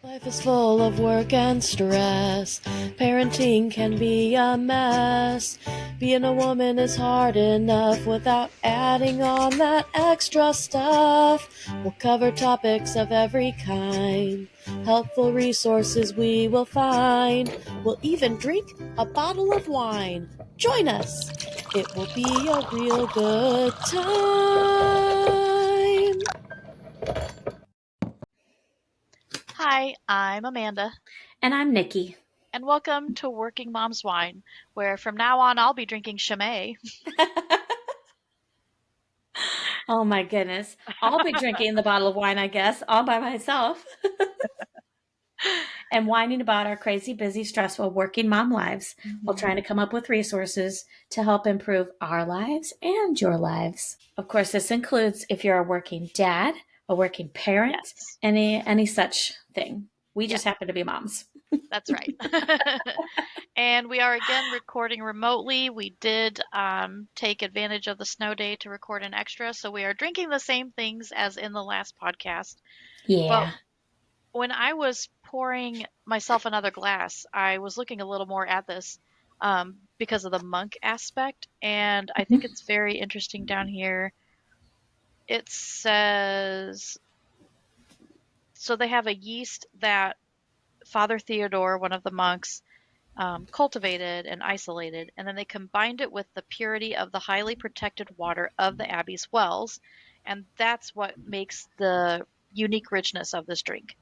Life is full of work and stress. Parenting can be a mess. Being a woman is hard enough without adding on that extra stuff. We'll cover topics of every kind. Helpful resources we will find. We'll even drink a bottle of wine. Join us. It will be a real good time. Hi, I'm Amanda, And I'm Nikki. and welcome to Working Mom's Wine, where from now on I'll be drinking Chimay. Oh my goodness. I'll be drinking the bottle of wine, I guess, all by myself. And whining about our crazy, busy, stressful working mom lives while trying to come up with resources to help improve our lives and your lives. Of course, this includes if you're a working dad, a working parent, Yes, any such thing. We just yes, happen to be moms. that's right. And we are again recording remotely. We did take advantage of the snow day to record an extra, so we are drinking the same things as in the last podcast. But Yeah. when I was pouring myself another glass, I was looking a little more at this because of the monk aspect, and I think it's very interesting down here. It says so they have a yeast that Father Theodore, one of the monks, cultivated and isolated, and then they combined it with the purity of the highly protected water of the abbey's wells, and that's what makes the unique richness of this drink.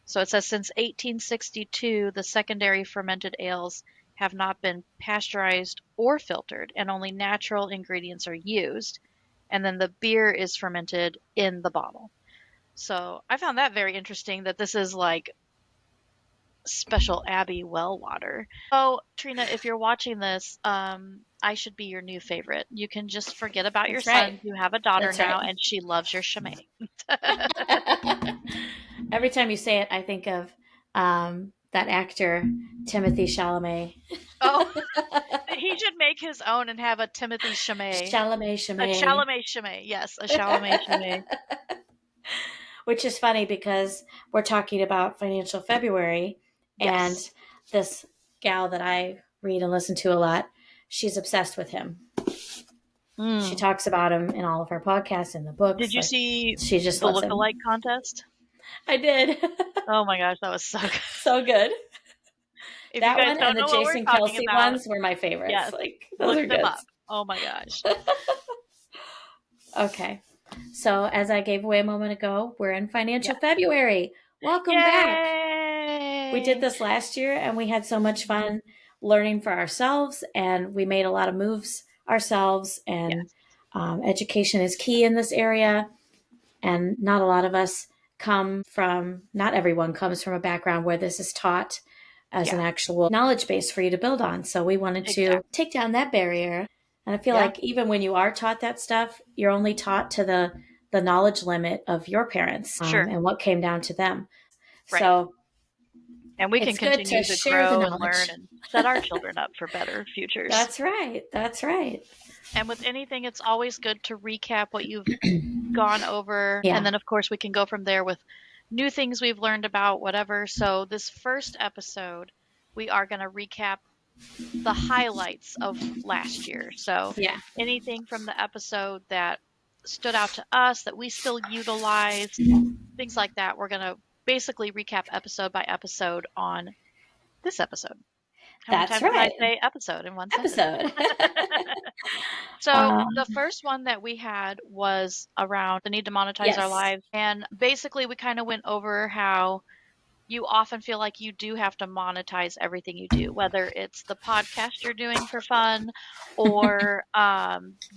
So it says since 1862, the secondary fermented ales have not been pasteurized or filtered, and only natural ingredients are used. And then the beer is fermented in the bottle. So I found that very interesting that this is like special Abbey well water. So Trina, if you're watching this, I should be your new favorite. You can just forget about your That's right. son. You have a daughter That's now, right. and she loves your Chimay. Every time you say it, I think of that actor, Timothy Chalamet. Oh, he should make his own and have a Timothy Chimay. Chalamet A Chimay. Chalamet Chimay. Yes, a Chalamet Chimay. Which is funny because we're talking about Financial February, and Yes. this gal that I read and listen to a lot, she's obsessed with him. She Mm. talks about him in all of her podcasts and the Did books. you Like, see she just the loves him. lookalike contest? I did. Oh my gosh, that was so good. So good. If you That guys one and don't the know what we're Jason talking Kelsey about, ones were my favorites. yes, Like, those look are them good. up. Oh my gosh. Okay. So, as I gave away a moment ago, we're in Financial Yes. February. Welcome back. We did Yay! this last year and we had so much fun learning for ourselves, and we made a lot of moves ourselves. And Yes. education is key in this area. And not a lot of us not everyone comes from a background where this is taught as an Yeah, actual knowledge base for you to build on. So, we wanted to exactly. take down that barrier. And I feel Yeah, like even when you are taught that stuff, you're only taught to the knowledge limit of your parents, sure. and what came down to them. Right. So And we can it's good to continue to share the grow and learn knowledge. and set our children up for better futures. That's right. That's right. And with anything, it's always good to recap what you've gone over. And Yeah, then, of course, we can go from there with new things we've learned about, whatever. So, this first episode, we are going to recap the highlights of last year. So, yeah. anything from the episode that stood out to us that we still utilize, things like that. We're going to basically recap episode by episode on this episode. How many That's times did I right. say episode in one sentence? Episode. So, um, the first one that we had was around the need to monetize our yes. lives. And basically, we kind of went over how you often feel like you do have to monetize everything you do, whether it's the podcast you're doing for fun or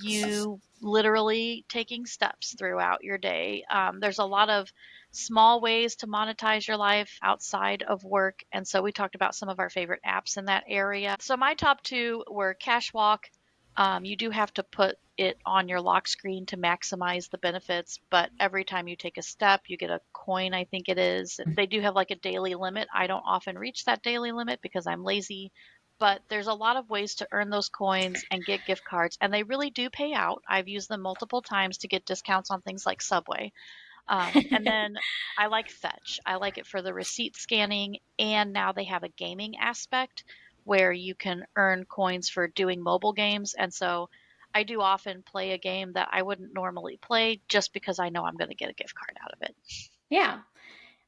you literally taking steps throughout your day. There's a lot of small ways to monetize your life outside of work. And so we talked about some of our favorite apps in that area. So my top two were Cashwalk. You do have to put it on your lock screen to maximize the benefits, but every time you take a step, you get a coin, I think it is. They do have like a daily limit. I don't often reach that daily limit because I'm lazy, but there's a lot of ways to earn those coins and get gift cards, and they really do pay out. I've used them multiple times to get discounts on things like Subway. And then I like Fetch. I like it for the receipt scanning, and now they have a gaming aspect where you can earn coins for doing mobile games. And so I do often play a game that I wouldn't normally play just because I know I'm going to get a gift card out of it. Yeah.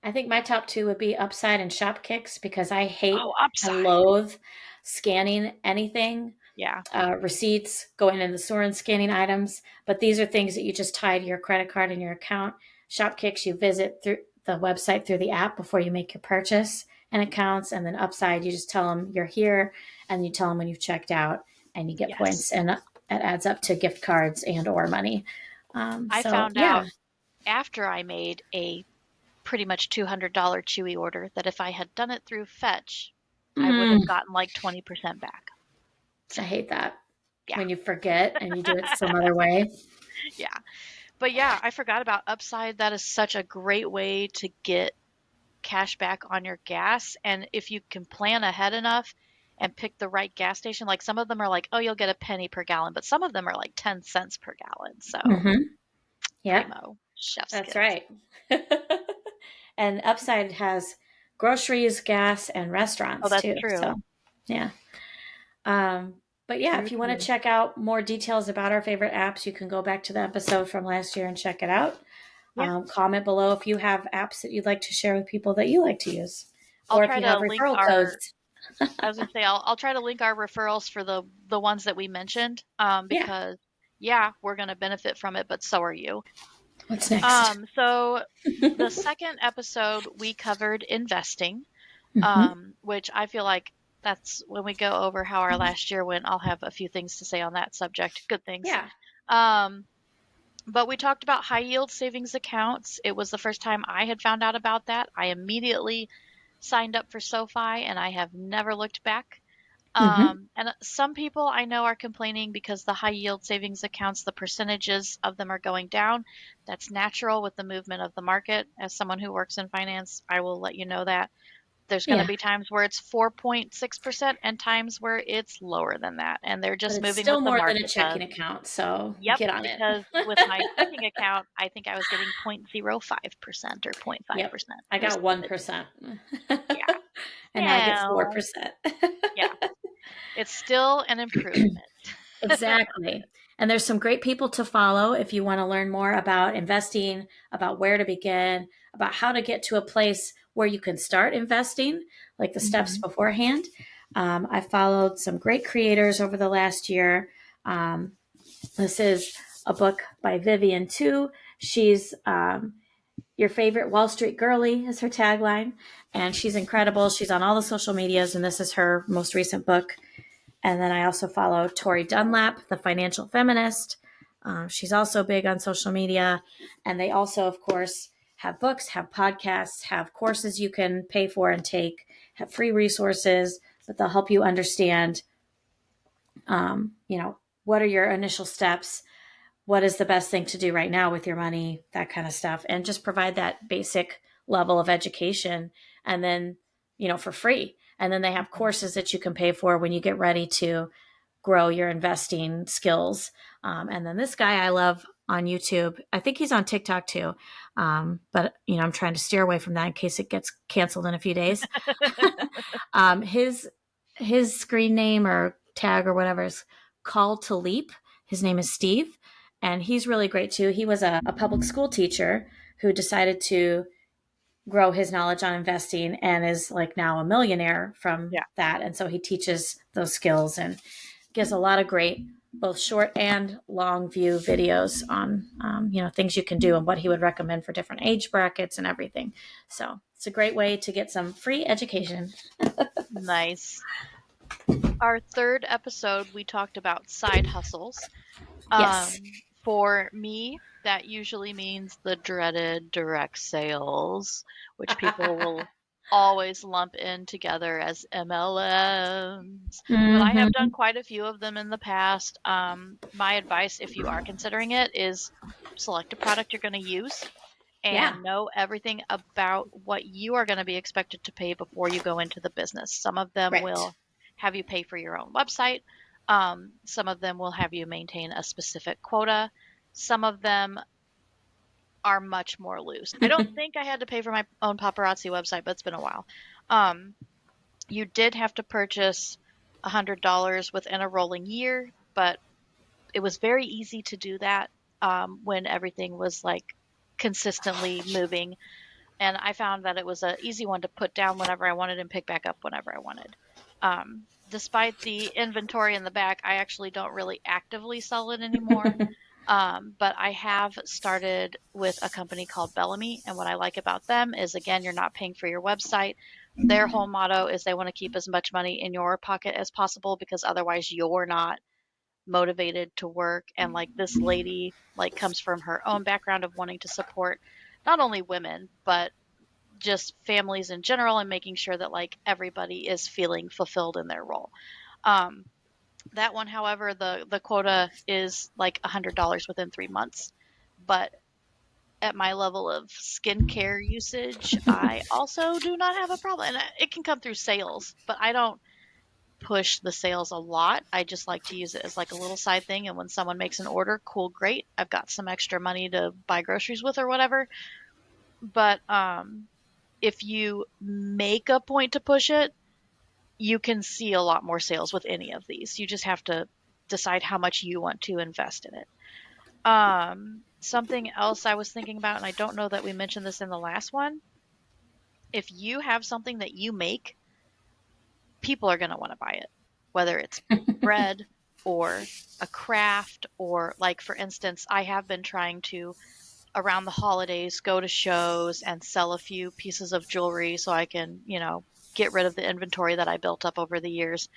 I think my top two would be Upside and Shopkicks because I hate Oh, and Upside. loathe scanning anything, Yeah. receipts, going in the store and scanning items. But these are things that you just tie to your credit card and your account. Shopkicks, you visit through the website through the app before you make your purchase and accounts. And then Upside, you just tell them you're here and you tell them when you've checked out and you get points. Yes. And it adds up to gift cards and or money. I So, found yeah. out after I made a pretty much $200 Chewy order that if I had done it through Fetch, I would have Mm, gotten like 20% back. I So, hate that yeah. when you forget and you do it some other way. Yeah. But yeah, I forgot about Upside. That is such a great way to get cash back on your gas. And if you can plan ahead enough and pick the right gas station, like some of them are like, oh, you'll get a penny per gallon, but some of them are like 10 cents per gallon. So Mm-hmm. Yep, primo, chef's that's kiss. right. And Upside has groceries, gas, and Oh, restaurants that's too. true. So, yeah. But yeah, True, if you want to true. check out more details about our favorite apps, you can go back to the episode from last year and check it out. Yeah. Comment below if you have apps that you'd like to share with people that you like to use, I'll or if try you to have link referral our codes. I was gonna say I'll try to link our referrals for the ones that we mentioned, Yeah. because yeah, we're gonna benefit from it, but so are you. What's next? So the second episode we covered investing, Hmm. which I feel like that's when we go over how our last year went. I'll have a few things to say on that subject. Good things. Yeah. Um, but we talked about high yield savings accounts. It was the first time I had found out about that. I immediately signed up for SoFi and I have never looked back. Hmm. And some people I know are complaining because the high yield savings accounts, the percentages of them are going down. That's natural with the movement of the market. As someone who works in finance, I will let you know that there's going to Yeah. be times where it's 4.6% and times where it's lower than that. And they're But just it's moving still what the more than a market does. checking account. So Yep, get on it. because with my checking account, I think I was getting 0.05% or Yep. 0.5%. I It was got double digits. 1%. Yeah. And now I get Well, 4%. yeah, it's still an improvement. Exactly. And there's some great people to follow if you want to learn more about investing, about where to begin, about how to get to a place where you can start investing, like the steps Mhm. beforehand. I followed some great creators over the last year. Um, this is a book by Vivian Tu. She's your favorite Wall Street girly is her tagline, and she's incredible. She's on all the social medias, and this is her most recent book. And then I also follow Tori Dunlap, the financial feminist. She's also big on social media. And they also, of course, have books, have podcasts, have courses you can pay for and take, have free resources, but they'll help you understand, what are your initial steps? What is the best thing to do right now with your money, that kind of stuff, and just provide that basic level of education. And then, for free. And then they have Mhm. courses that you can pay for when you get ready to grow your investing skills. And then this guy I love on YouTube, I think he's on TikTok too. But I'm trying to steer away from that in case it gets canceled in a few days. His screen name or tag or whatever is Call to Leap. His name is Steve, and he's really great too. He was a public school teacher who decided to grow his knowledge on investing and is like now a millionaire from Yeah. that. And so he teaches those skills and gives a lot of great both short and long view videos on things you can do and what he would recommend for different age brackets and everything. So it's a great way to get some free education. Nice. Our third episode, we talked about side hustles. Yes. For me, that usually means the dreaded direct sales, which people will always lump in together as MLMs. But I have done Hmm. quite a few of them in the past. My advice, if you are considering it, is select a product you're going to use Yeah. and know everything about what you are going to be expected to pay before you go into the business. Some of them Right. will have you pay for your own website. Some of them will have you maintain a specific quota. Some of them are much more loose. I don't think I had to pay for my own paparazzi website, but it's been a while. Um, you did have to purchase $100 within a rolling year, but it was very easy to do that when everything was like consistently moving. And I found that it was an easy one to put down whenever I wanted and pick back up whenever I wanted. Despite the inventory in the back, I actually don't really actively sell it anymore. But I have started with a company called Bellamy, and what I like about them is, again, you're not paying for your website. Their whole motto is they want to keep as much money in your pocket as possible because otherwise you're not motivated to work. And like this lady like comes from her own background of wanting to support not only women but just families in general and making sure that like everybody is feeling fulfilled in their role. Um, that one, however, the quota is like $100 within 3 months. But at my level of skincare usage, I also do not have a problem. And it can come through sales, but I don't push the sales a lot. I just like to use it as like a little side thing. And when someone makes an order, cool, great. I've got some extra money to buy groceries with or whatever. But if you make a point to push it, you can see a lot more sales with any of these. You just have to decide how much you want to invest in it. Something else I was thinking about, and I don't know that we mentioned this in the last one. If you have something that you make, people are going to want to buy it, whether it's bread or a craft, or like, for instance, I have been trying to, around the holidays, go to shows and sell a few pieces of jewelry so I can, get rid of the inventory that I built up over the years.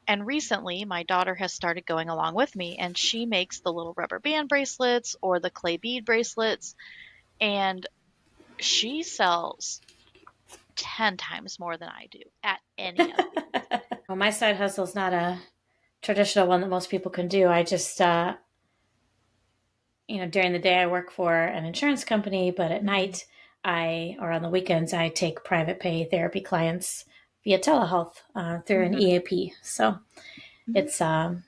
And recently, my daughter has started going along with me, and she makes the little rubber band bracelets or the clay bead bracelets, and she sells 10 times more than I do at any of these. My side hustle is not a traditional one that most people can do. I just, during the day I work for an insurance company, but at Mm-hmm. night or on the weekends, I take private pay therapy clients via telehealth through an Mm-hmm. EAP. So Mm-hmm. it's, a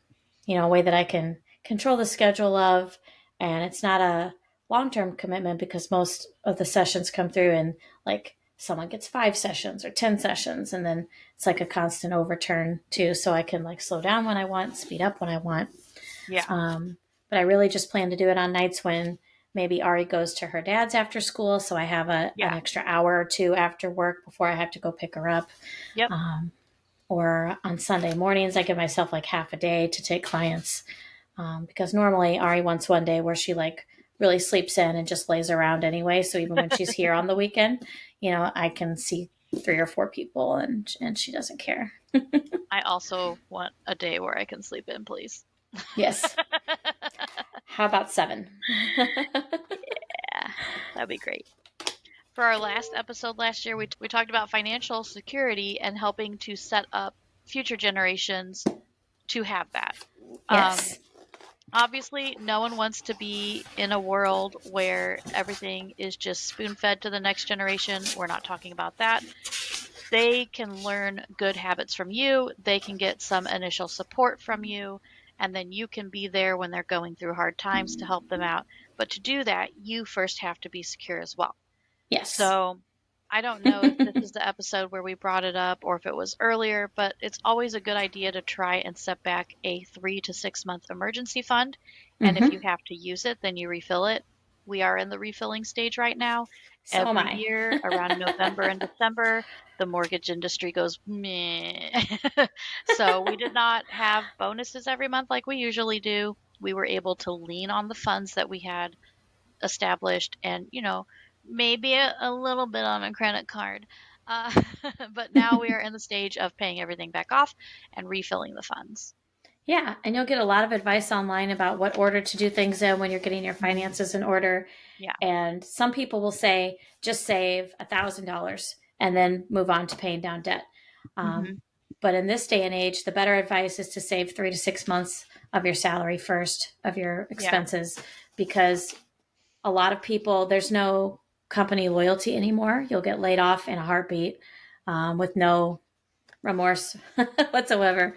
way that I can control the schedule of, and it's not a long-term commitment because most of the sessions come through and like someone gets 5 sessions or 10 sessions, and then it's like a constant overturn too. So I can like slow down when I want, speed up when I want. Yeah. Um, but I really just plan to do it on nights when maybe Ari goes to her dad's after school. So I have an Yeah. extra hour or two after work before I have to go pick her up. Yep. Um, or on Sunday mornings, I give myself like half a day to take clients. Because normally Ari wants one day where she like really sleeps in and just lays around anyway. So even when she's here on the weekend, I can see 3 or 4 people and she doesn't care. I also want a day where I can sleep in, please. Yes. How about 7? Yeah, that'd be great. For our last episode last year, we talked about financial security and helping to set up future generations to have that. Um, Yes. Obviously, no one wants to be in a world where everything is just spoon fed to the next generation. We're not talking about that. They can learn good habits from you, they can get some initial support from you, and then you can be there when they're going through hard times to help them out. But to do that, you first have to be secure as well. Yes. So I don't know if this is the episode where we brought it up or if it was earlier, but it's always a good idea to try and set back a 3 to 6 month emergency fund. And if Mm-hmm. you have to use it, then you refill it. We are in the refilling stage right now. So am Every I. year around November and December, the mortgage industry goes meh. So we did not have bonuses every month like we usually do. We were able to lean on the funds that we had established, and maybe a little bit on a credit card, uh, but now we are in the stage of paying everything back off and refilling the funds. Yeah, and you'll get a lot of advice online about what order to do things in when you're getting your Mhm. finances in order. Yeah. And some people will say, just save $1,000 and then move on to paying down debt. Um, Hmm. but in this day and age, the better advice is to save 3 to 6 months of your salary first, of your Yeah. expenses, because a lot of people, there's no company loyalty anymore. You'll get laid off in a heartbeat with no remorse whatsoever.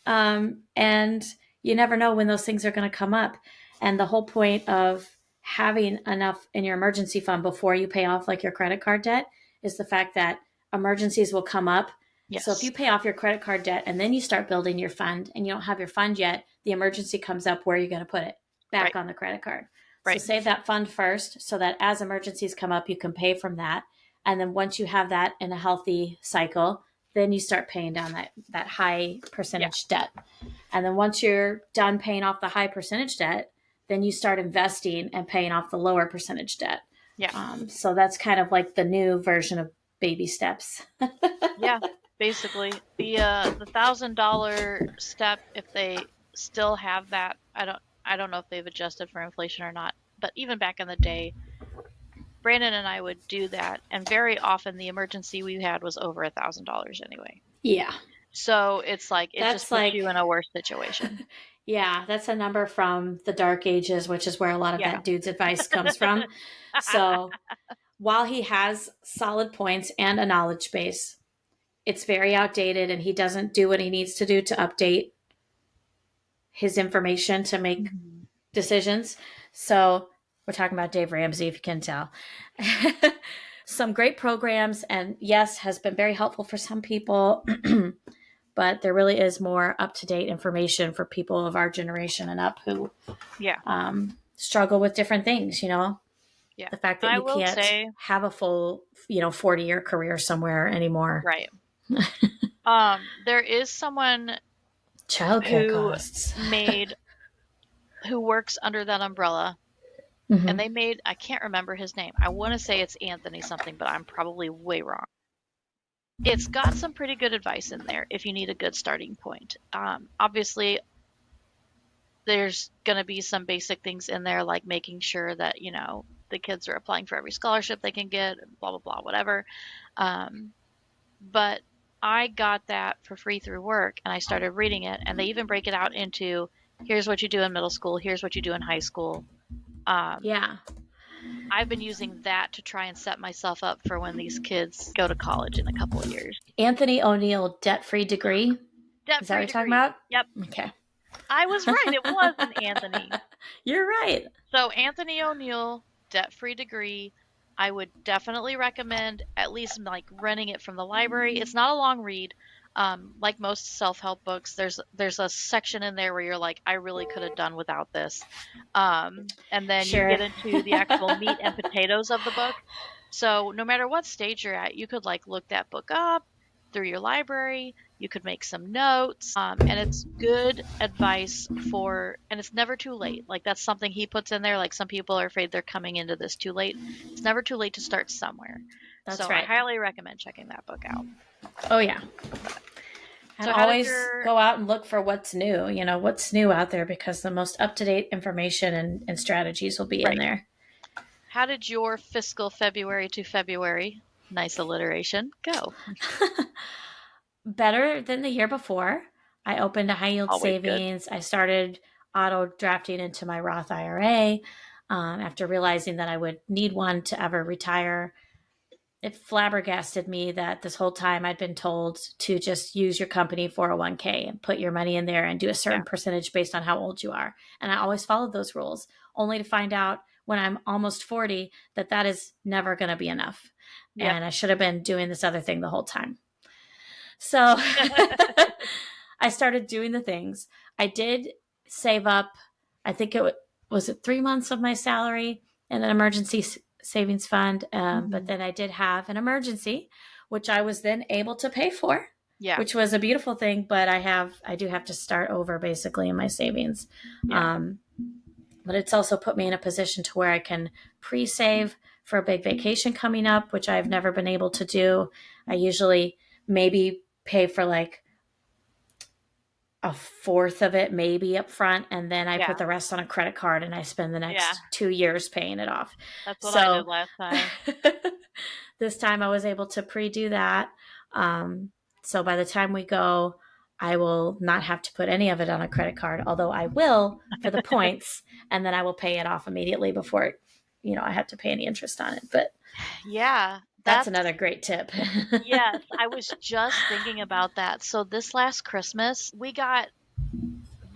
And you never know when those things are going to come up. And the whole point of having enough in your emergency fund before you pay off like your credit card debt is the fact that emergencies will come up. Yes. So if you pay off your credit card debt and then you start building your fund and you don't have your fund yet, the emergency comes up. Where are you going to put it? Back on the credit card. So save that fund first so that as emergencies come up, you can pay from that. And then once you have that in a healthy cycle, then you start paying down that high percentage debt. And then once you're done paying off the high percentage debt, then you start investing and paying off the lower percentage debt. Yeah. So that's kind of like the new version of baby steps. Yeah, basically the $1,000 step, if they still have that, I don't know if they've adjusted for inflation or not, but even back in the day, Brandon and I would do that, and very often the emergency we had was over $1,000 anyway. Yeah. So it's like it just puts you in a worse situation. Yeah, that's a number from the dark ages, which is where a lot of that dude's advice comes from. So while he has solid points and a knowledge base, it's very outdated and he doesn't do what he needs to do to update his information to make decisions. So we're talking about Dave Ramsey, if you can tell. Some great programs, and yes, has been very helpful for some people. But there really is more up-to-date information for people of our generation and up who struggle with different things, you know? Yeah. The fact that you can't have a full, 40-year career somewhere anymore. Right. There is someone who works under that umbrella, and they made, I can't remember his name. I want to say it's Anthony something, but I'm probably way wrong. It's got some pretty good advice in there if you need a good starting point. Obviously, there's going to be some basic things in there, like making sure that, the kids are applying for every scholarship they can get, blah, blah, blah, whatever. But I got that for free through work, and I started reading it, and they even break it out into, here's what you do in middle school, here's what you do in high school. I've been using that to try and set myself up for when these kids go to college in a couple of years. Anthony O'Neill, debt-free degree. Debt-free Is that what you're degree. talking about? Yep. Okay. I was right. It was an Anthony. You're right. So Anthony O'Neill, debt-free degree. I would definitely recommend at least like renting it from the library. It's not a long read. Like most self-help books, there's a section in there where you're like, I really could have done without this. And then you get into the actual meat and potatoes of the book. So no matter what stage you're at, you could like look that book up through your library. You could make some notes, and it's good advice and it's never too late. Like that's something he puts in there. Like some people are afraid they're coming into this too late. It's never too late to start somewhere. That's right. I highly recommend checking that book out. Oh yeah. And so always go out and look for what's new, what's new out there, because the most up-to-date information and strategies will be in there. How did your fiscal February to February, nice alliteration, go? Better than the year before. I opened a high yield savings. Good. I started auto drafting into my Roth IRA after realizing that I would need one to ever retire. It flabbergasted me that this whole time I'd been told to just use your company 401k and put your money in there and do a certain percentage based on how old you are. And I always followed those rules, only to find out when I'm almost 40 that is never going to be enough. Yep. And I should have been doing this other thing the whole time. So I started doing the things. I did save up, I think it was 3 months of my salary in an emergency savings fund. But then I did have an emergency, which I was then able to pay for, which was a beautiful thing. But I do have to start over basically in my savings. But it's also put me in a position to where I can pre-save for a big vacation coming up, which I've never been able to do. I usually maybe pay for like a fourth of it maybe up front, and then I put the rest on a credit card and I spend the next 2 years paying it off. That's what I did last time. This time I was able to pre-do that. So by the time we go, I will not have to put any of it on a credit card, although I will for the points, and then I will pay it off immediately before, I have to pay any interest on it. But that's another great tip. Yes, I was just thinking about that. So this last Christmas, we got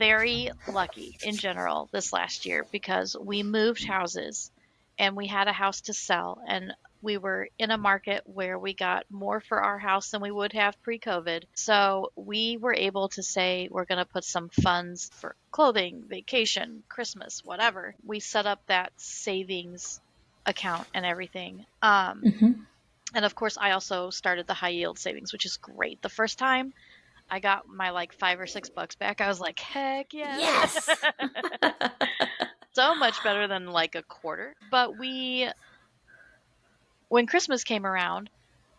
very lucky in general this last year because we moved houses and we had a house to sell, and we were in a market where we got more for our house than we would have pre-COVID. So we were able to say we're going to put some funds for clothing, vacation, Christmas, whatever. We set up that savings account and everything. And of course, I also started the high yield savings, which is great. The first time I got my like $5 or $6 back, I was like, heck yes. Yes. So much better than like a quarter. But when Christmas came around,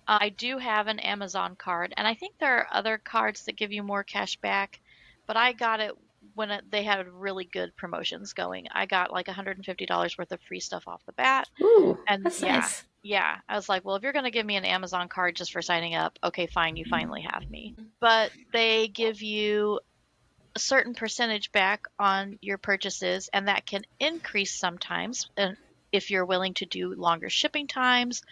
I do have an Amazon card, and I think there are other cards that give you more cash back, but I got it when they had really good promotions going. I got like $150 worth of free stuff off the bat. Ooh, And that's yeah, nice. yeah. I was like, well, if you're going to give me an Amazon card just for signing up, okay, fine, you finally have me. But they give you a certain percentage back on your purchases, and that can increase sometimes and if you're willing to do longer shipping times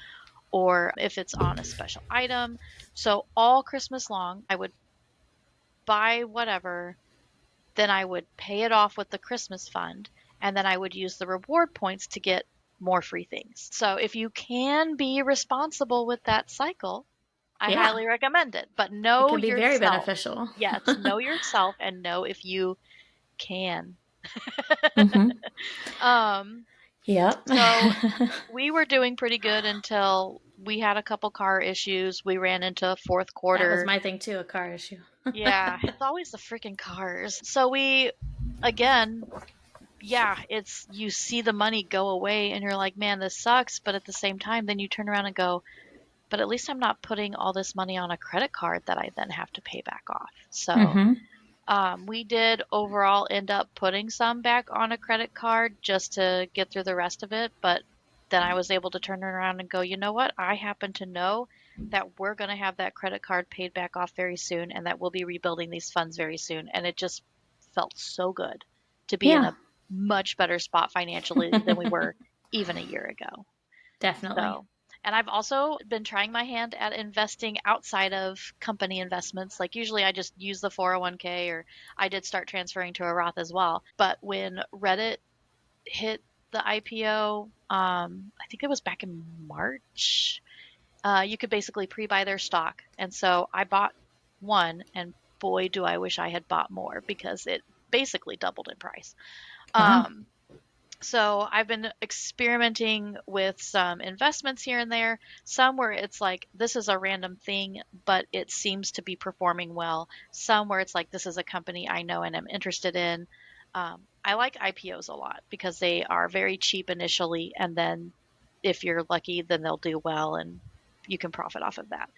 or if it's on a special item. So all Christmas long, I would buy whatever, then I would pay it off with the Christmas fund, and then I would use the reward points to get more free things. So if you can be responsible with that cycle, I Yeah, highly recommend it. But it know can be very yourself. beneficial. Yes, know yourself and know if you can. Mm-hmm. Um, Yep. so we were doing pretty good until we had a couple car issues. We ran into fourth That was quarter. my thing too, a car issue. Yeah, it's always the freaking cars. So we, again, yeah, it's you see the money go away and you're like, man, this sucks. But at the same time, then you turn around and go, but at least I'm not putting all this money on a credit card that I then have to pay back off. So Mm-hmm. we did overall end up putting some back on a credit card just to get through the rest of it. But then I was able to turn around and go, you know what? I happen to know that we're going to have that credit card paid back off very soon and that we'll be rebuilding these funds very soon. And it just felt so good to be in Yeah. a much better spot financially than we were even a year ago. Definitely. So, and I've also been trying my hand at investing outside of company investments. Like usually I just use the 401k or I did start transferring to a Roth as well. But when Reddit hit the IPO, I think it was back in March, you could basically pre-buy their stock. And so I bought one and boy, do I wish I had bought more because it basically doubled in price. Wow. Um, so I've been experimenting with some investments here and there, some where it's like this is a random thing, but it seems to be performing well. Some where it's like this is a company I know and am interested in. I like IPOs a lot because they are very cheap initially, and then if you're lucky, then they'll do well and you can profit off of that.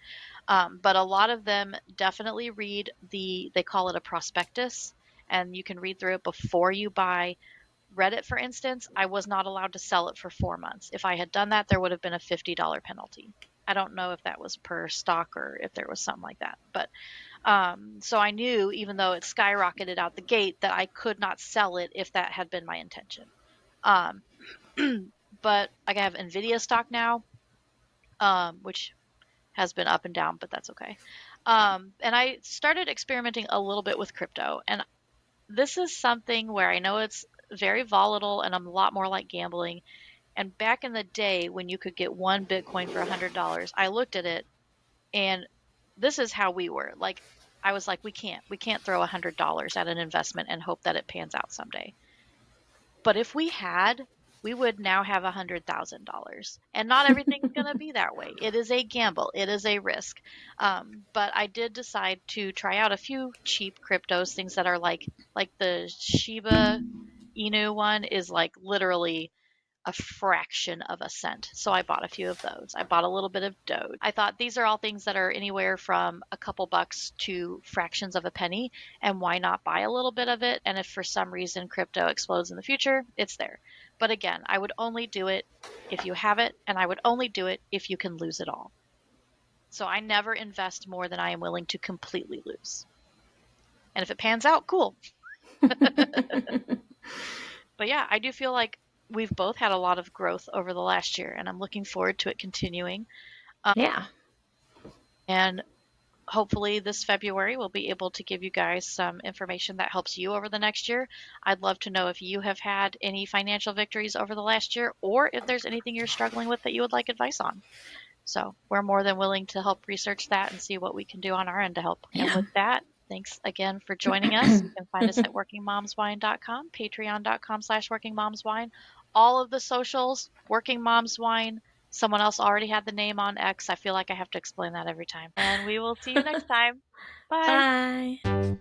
But a lot of them definitely read they call it a prospectus, and you can read through it before you buy. Reddit, for instance, I was not allowed to sell it for 4 months. If I had done that, there would have been a $50 penalty. I don't know if that was per stock or if there was something like that. But so I knew, even though it skyrocketed out the gate, that I could not sell it if that had been my intention. Um, but like I have Nvidia stock now, which has been up and down, but that's okay. And I started experimenting a little bit with crypto, and this is something where I know it's very volatile and I'm a lot more like gambling. And back in the day when you could get one Bitcoin for $100, I looked at it and this is how we were. Like, I was like, we can't throw $100 at an investment and hope that it pans out someday. But if we had, we would now have $100,000. And not everything's going to be that way. It is a gamble, it is a risk. But I did decide to try out a few cheap cryptos, things that are like the Shiba Inu one is like literally a fraction of a cent. So I bought a few of those. I bought a little bit of Doge. I thought these are all things that are anywhere from a couple bucks to fractions of a penny. And why not buy a little bit of it? And if for some reason crypto explodes in the future, it's there. But again, I would only do it if you have it, and I would only do it if you can lose it all. So I never invest more than I am willing to completely lose. And if it pans out, cool. But yeah, I do feel like we've both had a lot of growth over the last year, and I'm looking forward to it continuing. Yeah. And hopefully this February we'll be able to give you guys some information that helps you over the next year. I'd love to know if you have had any financial victories over the last year, or if there's anything you're struggling with that you would like advice on. So we're more than willing to help research that and see what we can do on our end to help. And Yeah. with that, thanks again for joining us. You can find us at workingmomswine.com, patreon.com/workingmomswine, all of the socials, Working Moms Wine. Someone else already had the name on X. I feel like I have to explain that every time. And we will see you next time. Bye. Bye.